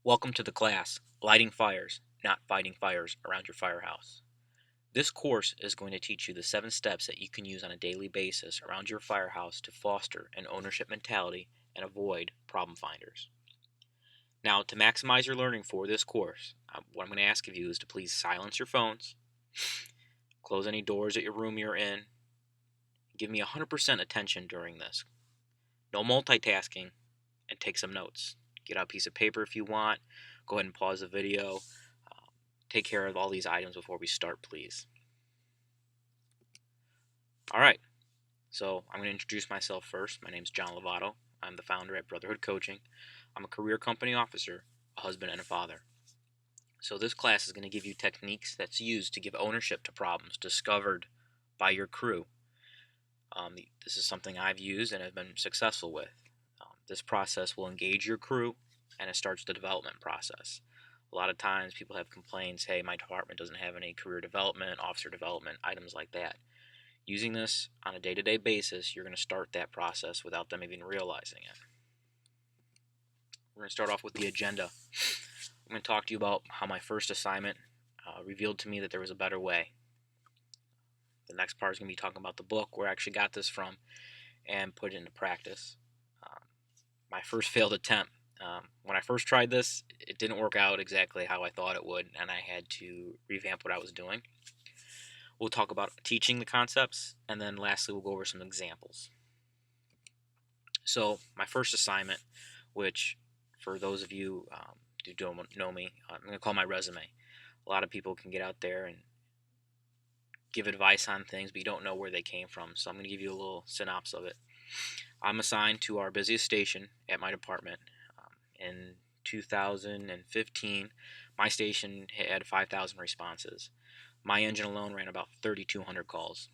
Welcome to the class, Lighting Fires, Not Fighting Fires Around Your Firehouse. This course is going to teach you the 7 steps that you can use on a daily basis around your firehouse to foster an ownership mentality and avoid problem finders. Now, to maximize your learning for this course, what I'm going to ask of you is to please silence your phones, close any doors at your room you're in, give me 100% attention during this. No multitasking, and take some notes. Get out a piece of paper if you want. Go ahead and pause the video. Take care of all these items before we start, please. All right, so I'm going to introduce myself first. My name is John Lovato. I'm the founder at Brotherhood Coaching. I'm a career company officer, a husband, and a father. So this class is going to give you techniques that's used to give ownership to problems discovered by your crew. This is something I've used and have been successful with. This process will engage your crew, and it starts the development process. A lot of times people have complaints, hey, my department doesn't have any career development, officer development, items like that. Using this on a day-to-day basis, you're going to start that process without them even realizing it. We're going to start off with the agenda. I'm going to talk to you about how my first assignment revealed to me that there was a better way. The next part is going to be talking about the book, where I actually got this from, and put it into practice. My first failed attempt. When I first tried this, it didn't work out exactly how I thought it would, and I had to revamp what I was doing. We'll talk about teaching the concepts, and then lastly, we'll go over some examples. So, my first assignment, which for those of you who don't know me, I'm going to call my resume. A lot of people can get out there and give advice on things, but you don't know where they came from. So, I'm going to give you a little synopsis of it. I'm assigned to our busiest station at my department. In 2015, my station had 5,000 responses. My engine alone ran about 3,200 calls.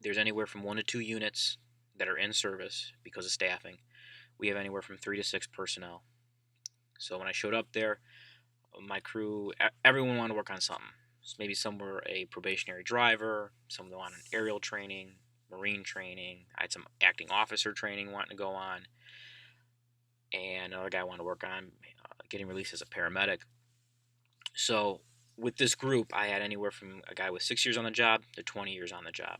There's anywhere from 1 to 2 units that are in service because of staffing. We have anywhere from 3 to 6 personnel. So when I showed up there, my crew, everyone wanted to work on something. So maybe some were a probationary driver, some wanted aerial training, marine training. I had some acting officer training wanting to go on, and another guy wanted to work on getting released as a paramedic. So with this group, I had anywhere from a guy with 6 years on the job to 20 years on the job.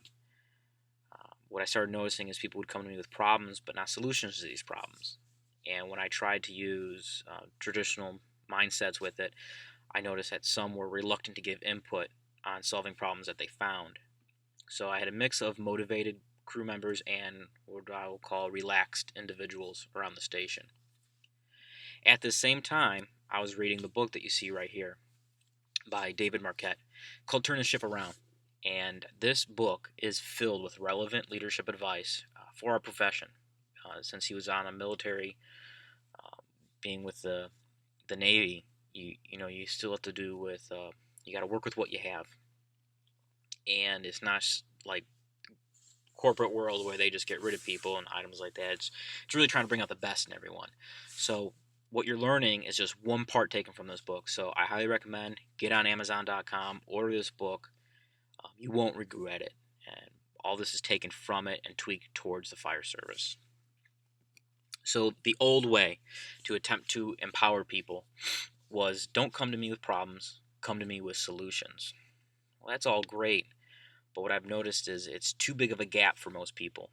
What I started noticing is people would come to me with problems, but not solutions to these problems. And when I tried to use traditional mindsets with it, I noticed that some were reluctant to give input on solving problems that they found. So I had a mix of motivated crew members and what I will call relaxed individuals around the station. At the same time, I was reading the book that you see right here by David Marquette called Turn the Ship Around. And this book is filled with relevant leadership advice for our profession. Since he was on a military, being with the Navy, you still have to do with, you got to work with what you have. And it's not like corporate world where they just get rid of people and items like that. It's really trying to bring out the best in everyone. So what you're learning is just one part taken from this book. So I highly recommend get on Amazon.com, order this book. You won't regret it. And all this is taken from it and tweaked towards the fire service. So the old way to attempt to empower people was don't come to me with problems, come to me with solutions. Well, that's all great, but what I've noticed is it's too big of a gap for most people.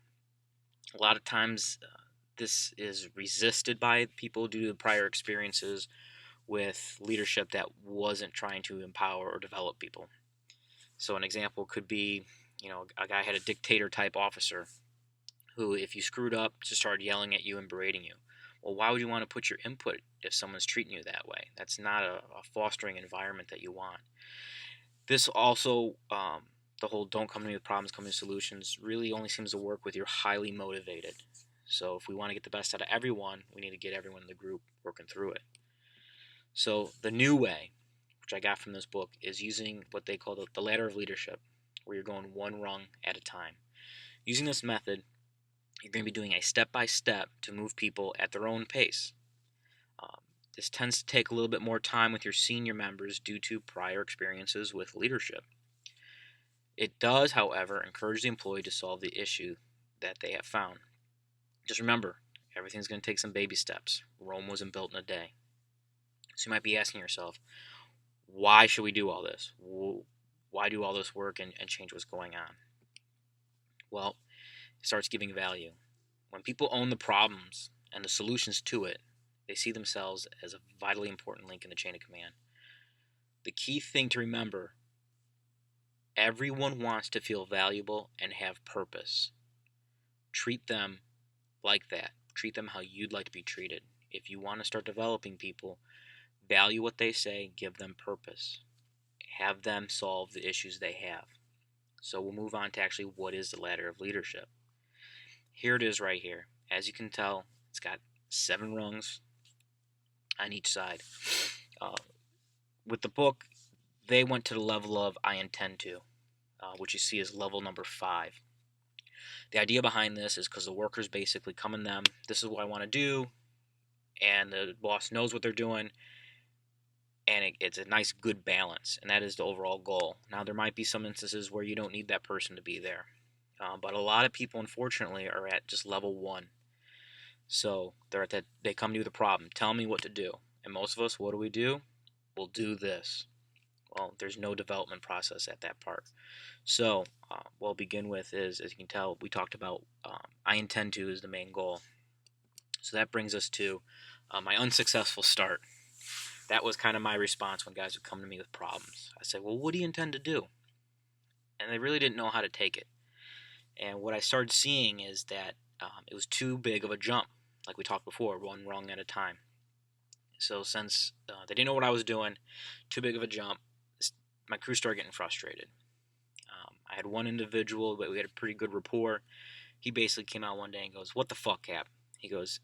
A lot of times this is resisted by people due to prior experiences with leadership that wasn't trying to empower or develop people. So an example could be, a guy had a dictator type officer who, if you screwed up, just started yelling at you and berating you. Well, why would you want to put your input if someone's treating you that way? That's not a fostering environment that you want. This also, the whole don't come to me with problems, come to me with solutions, really only seems to work with you're highly motivated. So if we want to get the best out of everyone, we need to get everyone in the group working through it. So the new way, which I got from this book, is using what they call the ladder of leadership, where you're going one rung at a time. Using this method, you're going to be doing a step-by-step to move people at their own pace. This tends to take a little bit more time with your senior members due to prior experiences with leadership. It does, however, encourage the employee to solve the issue that they have found. Just remember, everything's going to take some baby steps. Rome wasn't built in a day. So you might be asking yourself, why should we do all this? Why do all this work and change what's going on? Well, it starts giving value. When people own the problems and the solutions to it, they see themselves as a vitally important link in the chain of command. The key thing to remember, everyone wants to feel valuable and have purpose. Treat them like that. Treat them how you'd like to be treated. If you want to start developing people, value what they say, give them purpose. Have them solve the issues they have. So we'll move on to actually what is the ladder of leadership. Here it is right here. As you can tell, it's got 7 rungs on each side. With the book, they went to the level of I intend to, which you see is level number 5. The idea behind this is because the workers basically come in them, this is what I want to do, and the boss knows what they're doing, and it's a nice good balance, and that is the overall goal. Now there might be some instances where you don't need that person to be there, but a lot of people unfortunately are at just level 1. So they're at that, they come to you with a problem, tell me what to do, and most of us, what do? We'll do this. Well, there's no development process at that part. So what we'll begin with is, as you can tell, we talked about I intend to is the main goal. So that brings us to my unsuccessful start. That was kind of my response when guys would come to me with problems. I said, well, what do you intend to do? And they really didn't know how to take it. And what I started seeing is that it was too big of a jump, like we talked before, one rung at a time. So since they didn't know what I was doing, too big of a jump, my crew started getting frustrated. I had one individual, but we had a pretty good rapport. He basically came out one day and goes, what the fuck, Cap? He goes,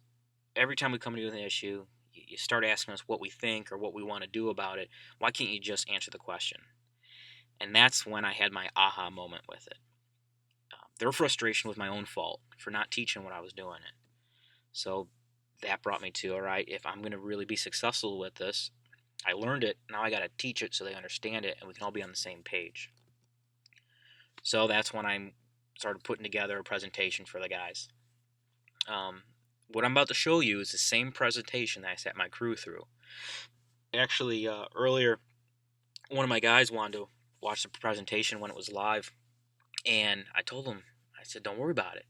every time we come to you with an issue, you start asking us what we think or what we want to do about it. Why can't you just answer the question? And that's when I had my aha moment with it. Their frustration was my own fault for not teaching what I was doing it. So that brought me to, all right, if I'm going to really be successful with this, I learned it, now I got to teach it so they understand it and we can all be on the same page. So that's when I started putting together a presentation for the guys. What I'm about to show you is the same presentation that I sat my crew through. Actually, earlier, one of my guys wanted to watch the presentation when it was live, and I told him, I said, don't worry about it.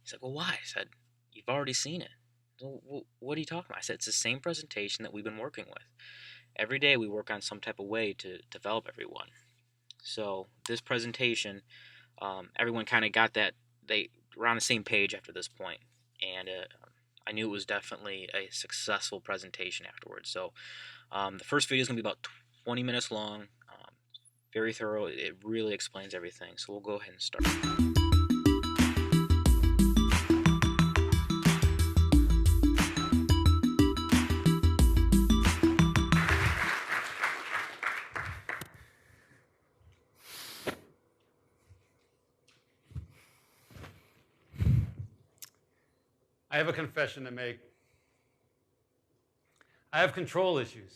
He's like, well, why? I said, you've already seen it. Well, what are you talking about? I said, it's the same presentation that we've been working with. Every day we work on some type of way to develop everyone. So this presentation, everyone kind of got that, they were on the same page after this point, and I knew it was definitely a successful presentation afterwards. So the first video is going to be about 20 minutes long, very thorough. It really explains everything. So we'll go ahead and start. I have a confession to make. I have control issues.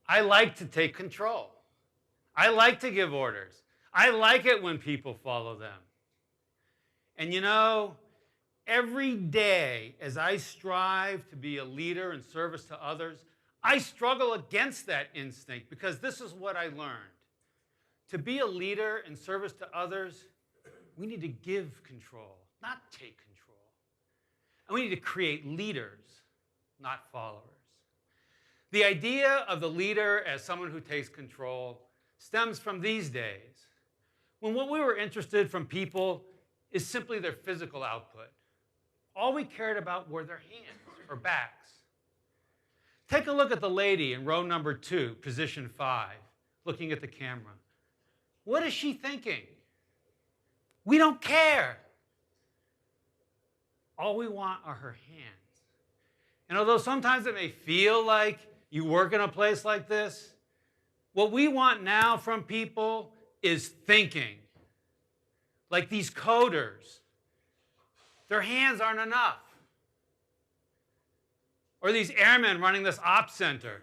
I like to take control. I like to give orders. I like it when people follow them. And you know, every day as I strive to be a leader in service to others, I struggle against that instinct because this is what I learned. To be a leader in service to others, we need to give control, not take control. And we need to create leaders, not followers. The idea of the leader as someone who takes control stems from these days, when what we were interested from people is simply their physical output. All we cared about were their hands or backs. Take a look at the lady in row number 2, position 5, looking at the camera. What is she thinking? We don't care. All we want are her hands. And although sometimes it may feel like you work in a place like this, what we want now from people is thinking. Like these coders. Their hands aren't enough. Or these airmen running this ops center.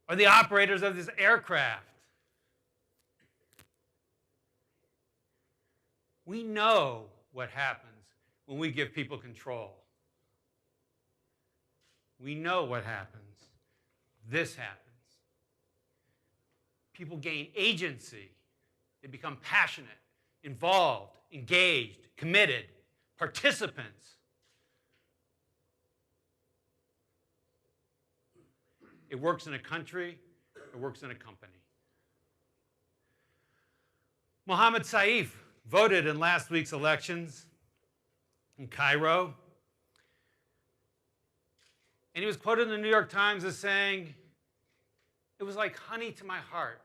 Or the operators of this aircraft. We know what happens when we give people control. we know what happens. This happens. People gain agency. They become passionate, involved, engaged, committed, participants. It works in a country. It works in a company. Mohammed Saif voted in last week's elections in Cairo. And he was quoted in the New York Times as saying, "It was like honey to my heart.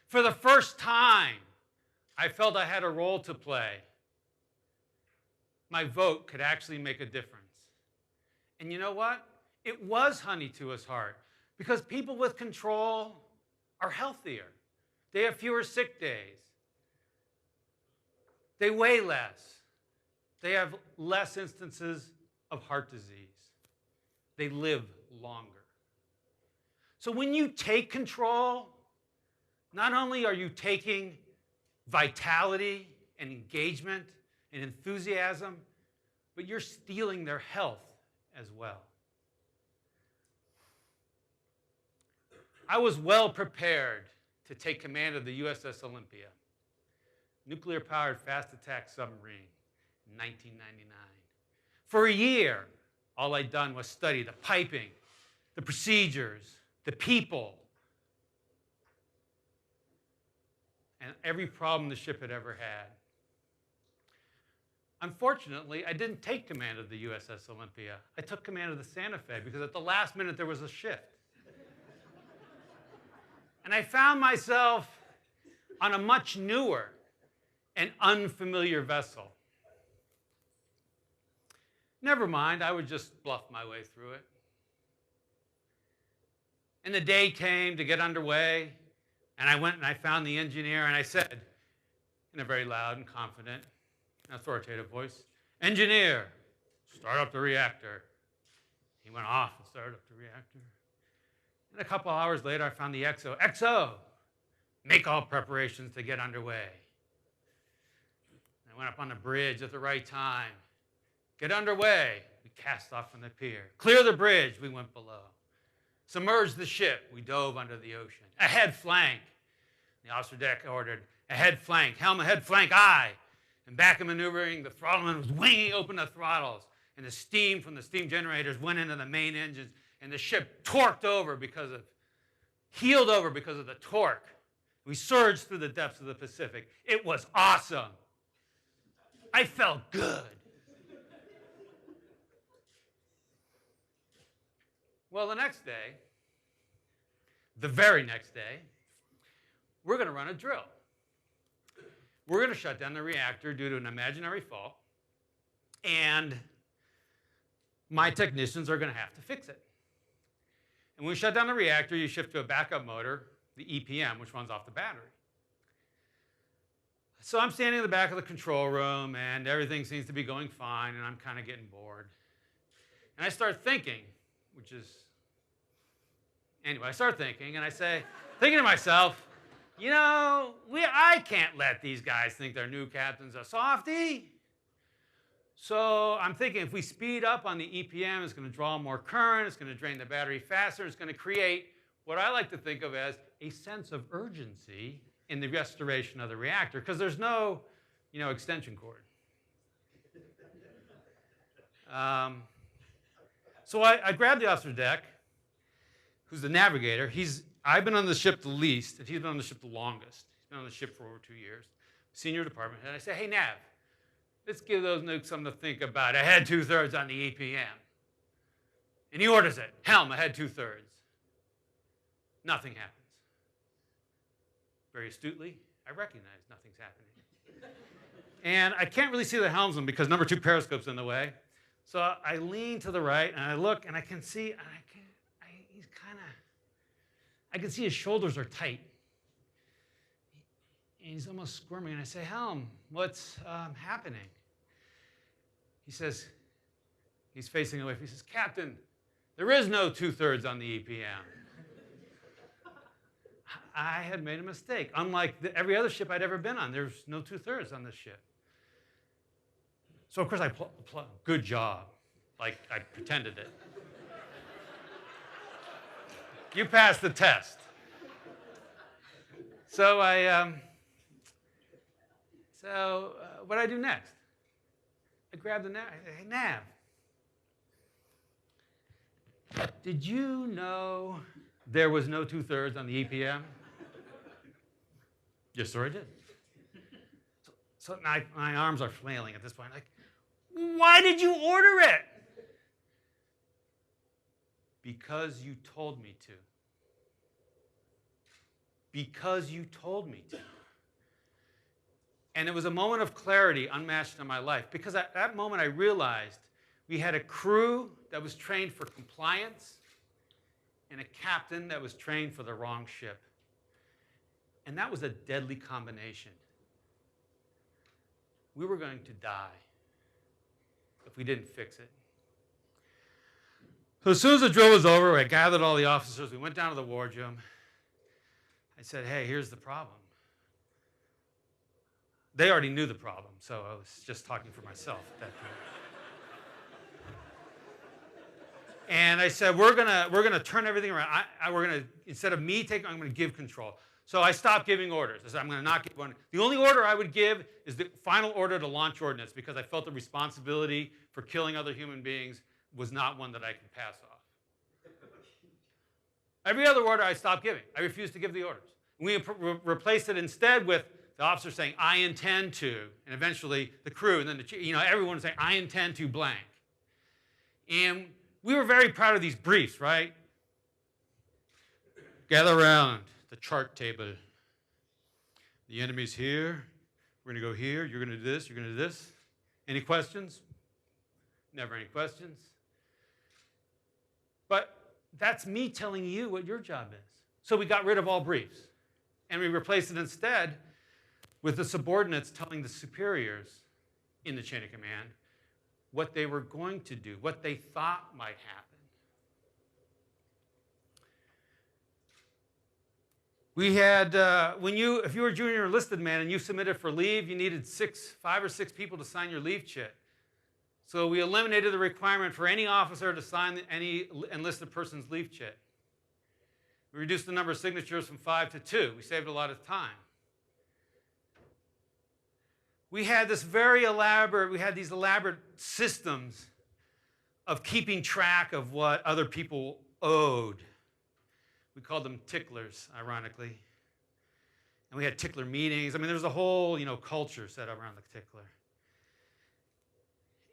For the first time, I felt I had a role to play. My vote could actually make a difference." And you know what? It was honey to his heart, because people with control are healthier. They have fewer sick days. They weigh less. They have less instances of heart disease. They live longer. So when you take control, not only are you taking vitality and engagement and enthusiasm, but you're stealing their health as well. I was well prepared to take command of the USS Olympia, nuclear-powered fast attack submarine, in 1999. For a year, all I'd done was study the piping, the procedures, the people, and every problem the ship had ever had. Unfortunately, I didn't take command of the USS Olympia. I took command of the Santa Fe because at the last minute there was a shift. And I found myself on a much newer and unfamiliar vessel. Never mind, I would just bluff my way through it. And the day came to get underway, and I went and I found the engineer, and I said, in a very loud and confident and authoritative voice, "Engineer, start up the reactor." He went off and started up the reactor. And a couple hours later, I found the XO. "XO, make all preparations to get underway." I went up on the bridge at the right time. "Get underway." We cast off from the pier. "Clear the bridge." We went below. "Submerge the ship." We dove under the ocean. "Ahead flank." The officer deck ordered, "Ahead flank. Helm ahead flank, aye." And back in maneuvering, the throttleman was winging open the throttles, and the steam from the steam generators went into the main engines, and the ship heeled over because of the torque. We surged through the depths of the Pacific. It was awesome. I felt good. Well, the next day, the very next day, we're going to run a drill. We're going to shut down the reactor due to an imaginary fault, and my technicians are going to have to fix it. And when we shut down the reactor, you shift to a backup motor, the EPM, which runs off the battery. So I'm standing in the back of the control room, and everything seems to be going fine, and I'm kind of getting bored. And I start thinking, anyway, I start thinking, and I say, thinking to myself, you know, I can't let these guys think their new captain's a softie. So I'm thinking if we speed up on the EPM, it's going to draw more current, it's going to drain the battery faster, it's going to create what I like to think of as a sense of urgency in the restoration of the reactor, because there's no, extension cord. So I grabbed the officer deck, who's the navigator. I've been on the ship the least, and he's been on the ship the longest. He's been on the ship for over 2 years. Senior department head. And I say, "Hey, Nav, let's give those nukes something to think about. Ahead 2/3 on the EPM." And he orders it. Helm, ahead 2/3. Nothing happens. Very astutely, I recognize nothing's happening. And I can't really see the helmsman because number 2 periscope's in the way. So I lean to the right, and I look, and I can see, I can see his shoulders are tight. And he's almost squirming, and I say, "Helm, what's happening?" He says, he's facing away. He says, "Captain, there is no 2/3 on the EPM." I had made a mistake. Unlike every other ship I'd ever been on, there's no 2/3 on this ship. So, of course, I applaud. Good job. like I pretended it. You passed the test. So what do I do next? I grab the nav. Hey, Nav, did you know there was no 2/3 on the EPM? Yes, sir, I did. So my arms are flailing at this point. Like, why did you order it? Because you told me to. Because you told me to. And it was a moment of clarity unmatched in my life, because at that moment I realized we had a crew that was trained for compliance and a captain that was trained for the wrong ship. And that was a deadly combination. We were going to die if we didn't fix it. So as soon as the drill was over, I gathered all the officers. We went down to the wardroom. I said, hey, here's the problem. They already knew the problem, so I was just talking for myself at that point. And I said, we're gonna turn everything around. We're gonna, instead of me taking, I'm gonna give control. So I stopped giving orders. I said, I'm gonna not give one. The only order I would give is the final order to launch ordnance, because I felt the responsibility for killing other human beings was not one that I could pass off. Every other order I stopped giving. I refused to give the orders. We replaced it instead with the officer saying, I intend to, and eventually the crew, and then everyone saying, I intend to blank. And we were very proud of these briefs, right? Gather around the chart table. The enemy's here. We're going to go here. You're going to do this. You're going to do this. Any questions? Never any questions. But that's me telling you what your job is. So we got rid of all briefs. And we replaced it instead with the subordinates telling the superiors in the chain of command what they were going to do, what they thought might happen. We had, if you were a junior enlisted man and you submitted for leave, you needed 5 or 6 people to sign your leave chit. So we eliminated the requirement for any officer to sign any enlisted person's leave chit. We reduced the number of signatures from 5 to 2. We saved a lot of time. We had these elaborate systems of keeping track of what other people owed. We called them ticklers, ironically. And we had tickler meetings. I mean, there was a whole, culture set up around the tickler.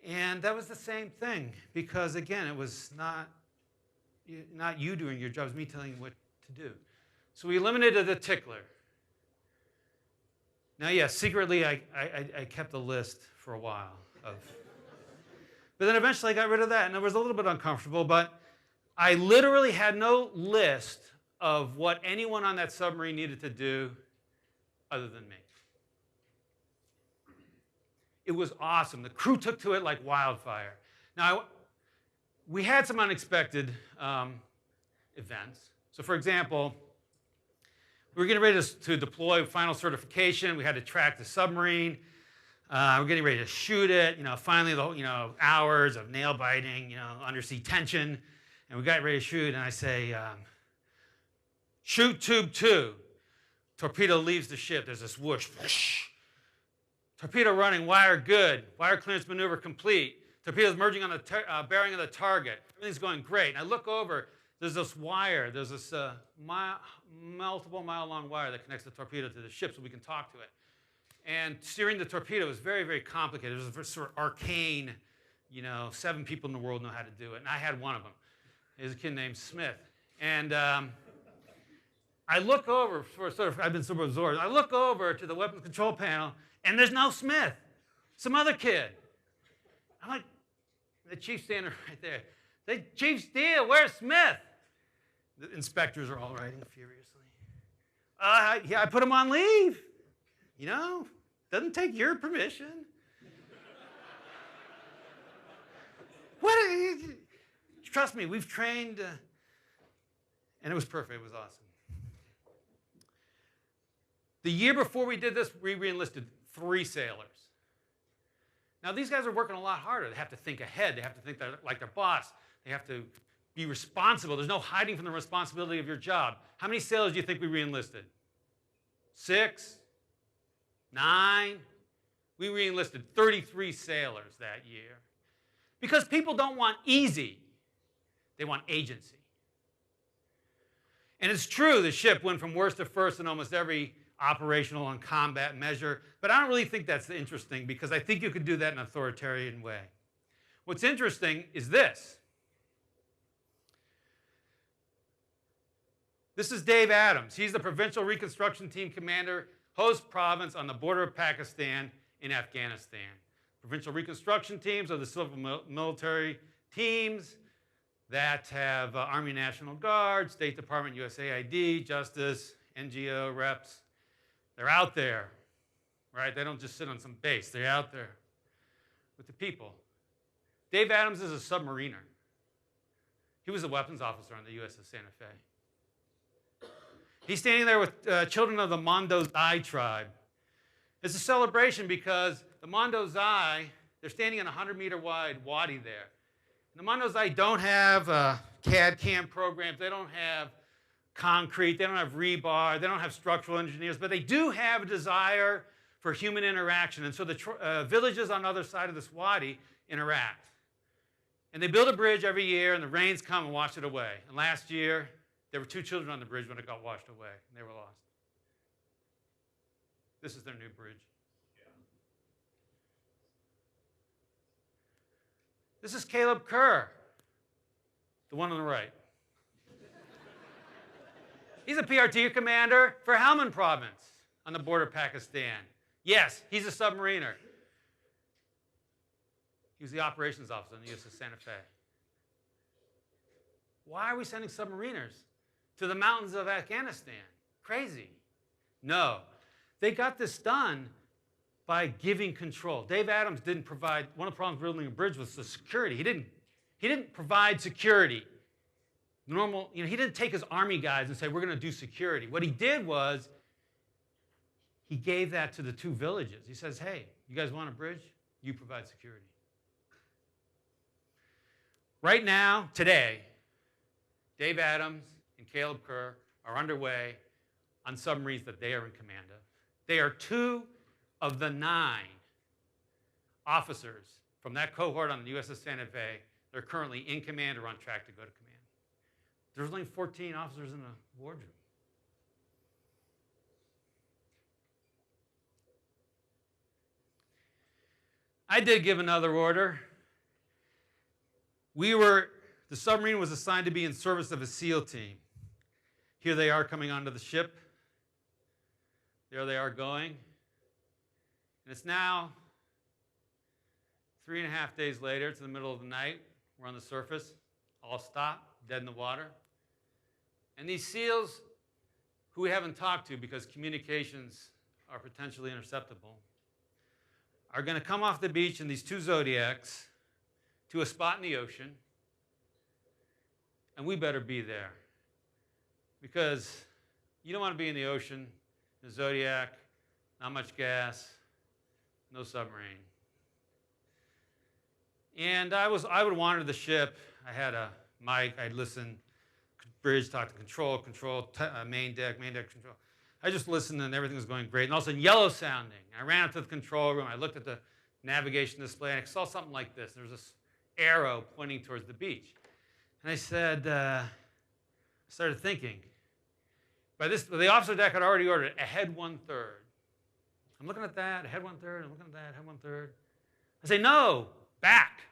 And that was the same thing, because again, it was not you doing your job, it was me telling you what to do. So we eliminated the tickler. Now, yes, secretly I kept a list for a while but then eventually I got rid of that, and it was a little bit uncomfortable, but I literally had no list of what anyone on that submarine needed to do other than me. It was awesome. The crew took to it like wildfire. Now, we had some unexpected events. So, for example, we were getting ready to deploy final certification. We had to track the submarine. We're getting ready to shoot it. Finally, the hours of nail biting, undersea tension, and we got ready to shoot. And I say, shoot tube 2. Torpedo leaves the ship. There's this whoosh. Whoosh. Torpedo running. Wire good. Wire clearance maneuver complete. Torpedoes merging on the bearing of the target. Everything's going great. And I look over. There's this wire. There's this multiple mile-long wire that connects the torpedo to the ship so we can talk to it. And steering the torpedo was very, very complicated. It was a sort of arcane, 7 people in the world know how to do it. And I had one of them. He was a kid named Smith. And I look over, I've been super absorbed. I look over to the weapons control panel, and there's no Smith. Some other kid. I'm like, the chief's standing right there. The Chief Steele, where's Smith? The inspectors are all writing furiously. I put him on leave. Doesn't take your permission. Trust me, we've trained, and it was perfect. It was awesome. The year before we did this, we re-enlisted 3 sailors. Now, these guys are working a lot harder. They have to think ahead. They have to think like their boss. They have to be responsible. There's no hiding from the responsibility of your job. How many sailors do you think we re-enlisted? 6? 9? We re-enlisted 33 sailors that year. Because people don't want easy. They want agency. And it's true the ship went from worst to first in almost every operational and combat measure, but I don't really think that's interesting because I think you could do that in an authoritarian way. What's interesting is this. This is Dave Adams. He's the Provincial Reconstruction Team Commander, host province on the border of Pakistan in Afghanistan. Provincial reconstruction teams are the civil military teams that have Army National Guard, State Department, USAID, Justice, NGO, reps. They're out there, right? They don't just sit on some base. They're out there with the people. Dave Adams is a submariner. He was a weapons officer on the USS Santa Fe. He's standing there with children of the Mondo Zai tribe. It's a celebration because the Mondo Zai, they're standing in a 100-meter wide wadi there. And the Mondo Zai don't have CAD/CAM programs. They don't have concrete. They don't have rebar. They don't have structural engineers. But they do have a desire for human interaction. And so the villages on the other side of this wadi interact. And they build a bridge every year, and the rains come and wash it away. And last year, there were 2 children on the bridge when it got washed away, and they were lost. This is their new bridge. This is Caleb Kerr, the one on the right. He's a PRT commander for Helmand Province on the border of Pakistan. Yes, he's a submariner. He was the operations officer on the USS Santa Fe. Why are we sending submariners to the mountains of Afghanistan? Crazy. No. They got this done by giving control. Dave Adams didn't provide, one of the problems building a bridge was the security. He didn't provide security. Normal, he didn't take his army guys and say, we're going to do security. What he did was he gave that to the 2 villages. He says, hey, you guys want a bridge? You provide security. Right now, today, Dave Adams and Caleb Kerr are underway on submarines that they are in command of. They are 2 of the 9 officers from that cohort on the USS Santa Fe. They're currently in command or on track to go to command. There's only 14 officers in the wardroom. I did give another order. The submarine was assigned to be in service of a SEAL team. Here they are coming onto the ship. There they are going. And it's now 3.5 days later. It's in the middle of the night. We're on the surface. All stopped, dead in the water. And these SEALs, who we haven't talked to because communications are potentially interceptable, are going to come off the beach in these 2 Zodiacs to a spot in the ocean. And we better be there. Because you don't want to be in the ocean, the Zodiac, not much gas, no submarine. And I would wander the ship. I had a mic. I'd listen. Bridge, talk to control, main deck, control. I just listened and everything was going great. And all of a sudden, yellow sounding. I ran up to the control room. I looked at the navigation display and I saw something like this. There was this arrow pointing towards the beach. And I said, I started thinking. By this, the officer deck had already ordered ahead 1/3. I'm looking at that, ahead 1/3. I'm looking at that, ahead 1/3. I say, no, back.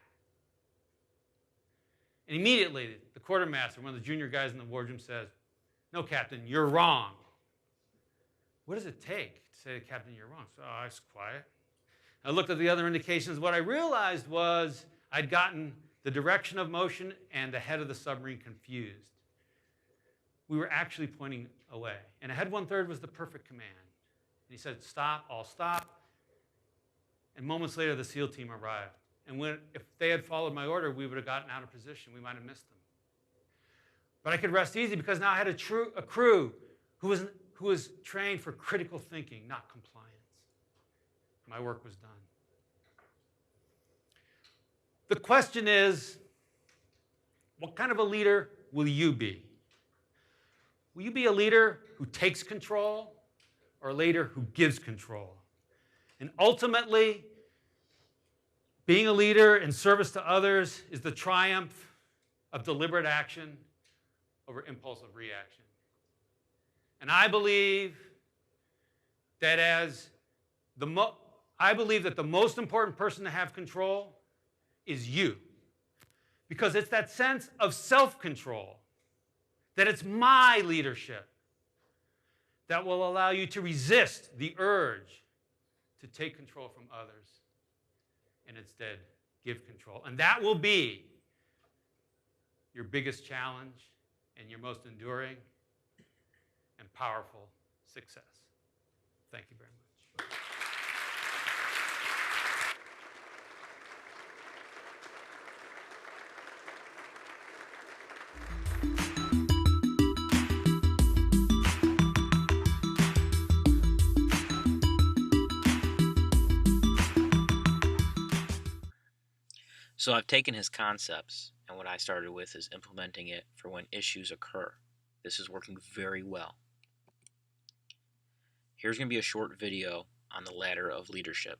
And immediately, the quartermaster, one of the junior guys in the wardroom, says, no, Captain, you're wrong. What does it take to say to Captain, you're wrong? So I was quiet. I looked at the other indications. What I realized was I'd gotten the direction of motion and the head of the submarine confused. We were actually pointing away. And ahead 1/3 was the perfect command. And he said, stop, all stop. And moments later, the SEAL team arrived. And if they had followed my order, we would have gotten out of position. We might have missed them. But I could rest easy because now I had a crew who was trained for critical thinking, not compliance. My work was done. The question is, what kind of a leader will you be? Will you be a leader who takes control or a leader who gives control? And ultimately, being a leader in service to others is the triumph of deliberate action over impulsive reaction. And I believe that the most important person to have control is you. Because it's that sense of self-control, that it's my leadership, that will allow you to resist the urge to take control from others and instead give control. And that will be your biggest challenge and your most enduring and powerful success. Thank you very much. So I've taken his concepts, and what I started with is implementing it for when issues occur. This is working very well. Here's going to be a short video on the ladder of leadership.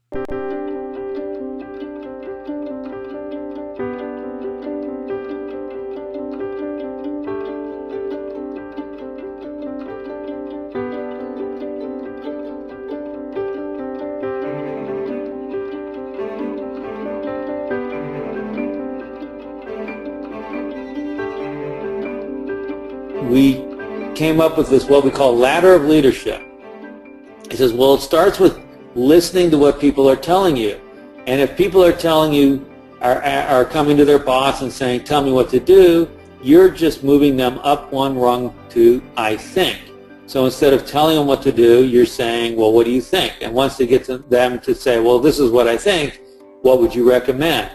We came up with this, what we call ladder of leadership. It says, well, it starts with listening to what people are telling you. And if people are telling you, are coming to their boss and saying, tell me what to do, you're just moving them up one rung to I think. So instead of telling them what to do, you're saying, well, what do you think? And once they get to them to say, well, this is what I think, what would you recommend?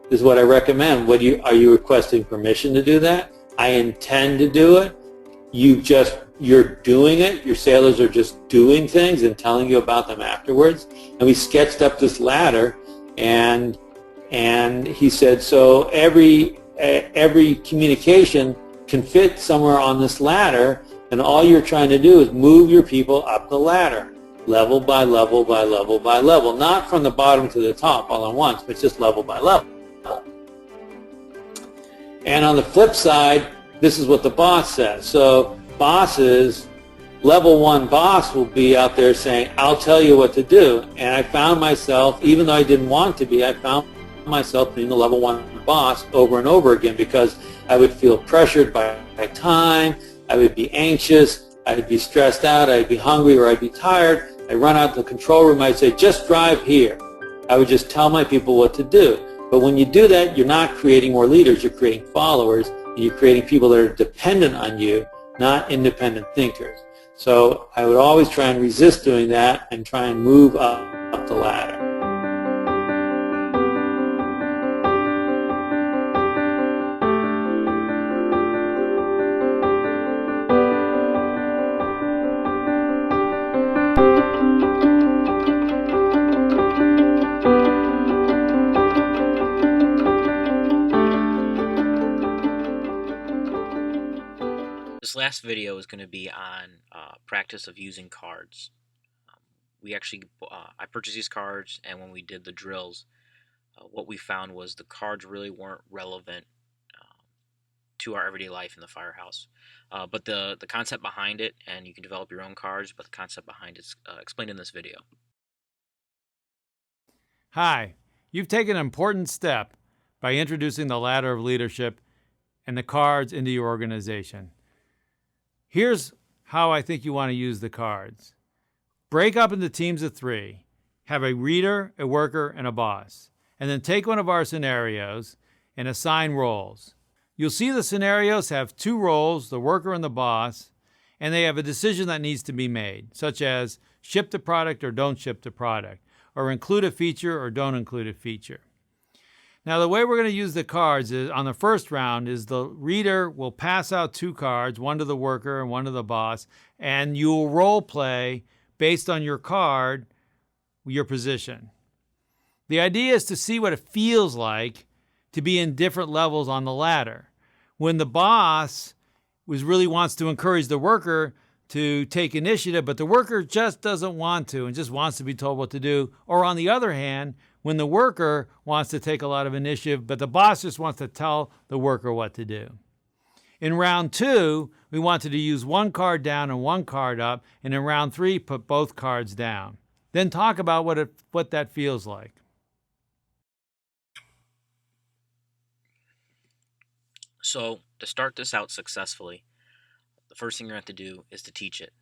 This is what I recommend. Are you requesting permission to do that? I intend to do it. You're doing it. Your sailors are just doing things and telling you about them afterwards. And we sketched up this ladder, and he said, so every communication can fit somewhere on this ladder, and all you're trying to do is move your people up the ladder, level by level by level by level, not from the bottom to the top all at once, but just level by level. And on the flip side, this is what the boss says. So bosses, level one boss will be out there saying, I'll tell you what to do. And I found myself, even though I didn't want to be, I found myself being the level one boss over and over again because I would feel pressured by time, I would be anxious, I would be stressed out, I'd be hungry, or I'd be tired. I'd run out to the control room, I'd say, just drive here. I would just tell my people what to do. But when you do that, you're not creating more leaders, you're creating followers, and you're creating people that are dependent on you, not independent thinkers. So I would always try and resist doing that and try and move up the ladder. This last video is going to be on practice of using cards. I purchased these cards, and when we did the drills, what we found was the cards really weren't relevant to our everyday life in the Firehouse. But the concept behind it, and you can develop your own cards, but the concept behind it is explained in this video. Hi, you've taken an important step by introducing the ladder of leadership and the cards into your organization. Here's how I think you want to use the cards. Break up into teams of 3. Have a reader, a worker, and a boss. And then take one of our scenarios and assign roles. You'll see the scenarios have 2 roles, the worker and the boss, and they have a decision that needs to be made, such as ship the product or don't ship the product, or include a feature or don't include a feature. Now, the way we're going to use the cards is on the first round is the reader will pass out 2 cards, one to the worker and one to the boss, and you will role play based on your card, your position. The idea is to see what it feels like to be in different levels on the ladder. When the boss really wants to encourage the worker to take initiative, but the worker just doesn't want to and just wants to be told what to do. Or on the other hand, when the worker wants to take a lot of initiative, but the boss just wants to tell the worker what to do. In round 2, we wanted to use one card down and one card up, and in round 3, put both cards down. Then talk about what that feels like. So to start this out successfully, the first thing you're going to have to do is to teach it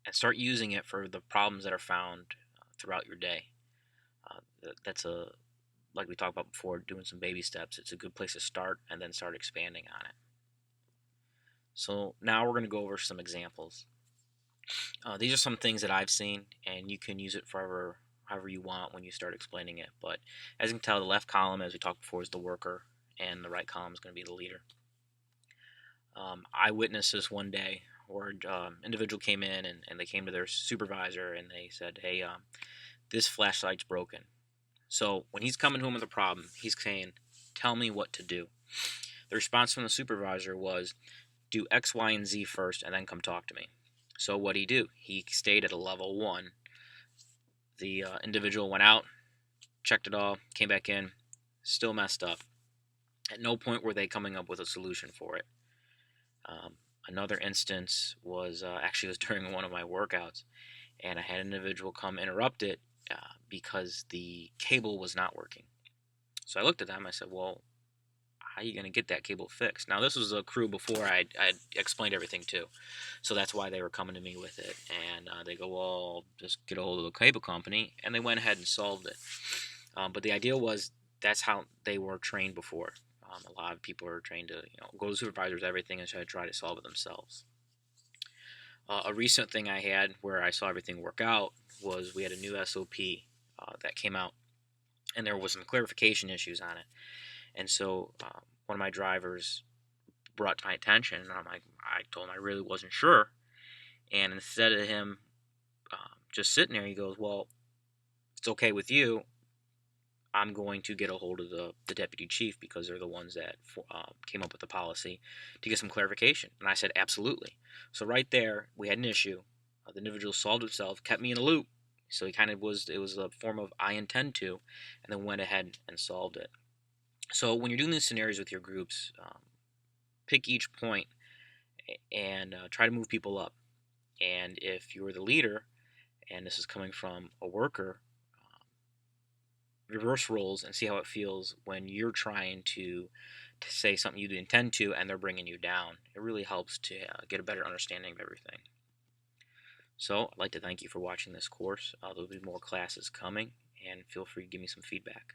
and start using it for the problems that are found throughout your day. That's like we talked about before, doing some baby steps. It's a good place to start and then start expanding on it. So now we're going to go over some examples. These are some things that I've seen, and you can use it for however you want when you start explaining it. But as you can tell, the left column, as we talked before, is the worker, and the right column is going to be the leader. I witnessed this one day where an individual came in and they came to their supervisor and they said, hey, this flashlight's broken. So when he's coming home with a problem, he's saying, tell me what to do. The response from the supervisor was, do X, Y, and Z first and then come talk to me. So what did he do? He stayed at a level 1. The individual went out, checked it all, came back in, still messed up. At no point were they coming up with a solution for it. Another instance was actually was during one of my workouts, and I had an individual come interrupt it because the cable was not working. So I looked at them. I said, well, how are you going to get that cable fixed? Now, this was a crew before I explained everything to, so that's why they were coming to me with it. And they go, well, just get a hold of the cable company, and they went ahead and solved it. But the idea was that's how they were trained before. A lot of people are trained to go to supervisors, everything, and try to solve it themselves. A recent thing I had where I saw everything work out was we had a new SOP that came out, and there was some clarification issues on it. And so one of my drivers brought to my attention, and I told him I really wasn't sure. And instead of him just sitting there, he goes, well, if it's okay with you, I'm going to get a hold of the deputy chief because they're the ones that came up with the policy to get some clarification. And I said, absolutely. So right there, we had an issue. The individual solved himself, kept me in a loop. So it was a form of I intend to, and then went ahead and solved it. So when you're doing these scenarios with your groups, pick each point and try to move people up. And if you're the leader, and this is coming from a worker, reverse roles and see how it feels when you're trying to say something you intend to and they're bringing you down. It really helps to get a better understanding of everything. So I'd like to thank you for watching this course. There'll be more classes coming, and feel free to give me some feedback.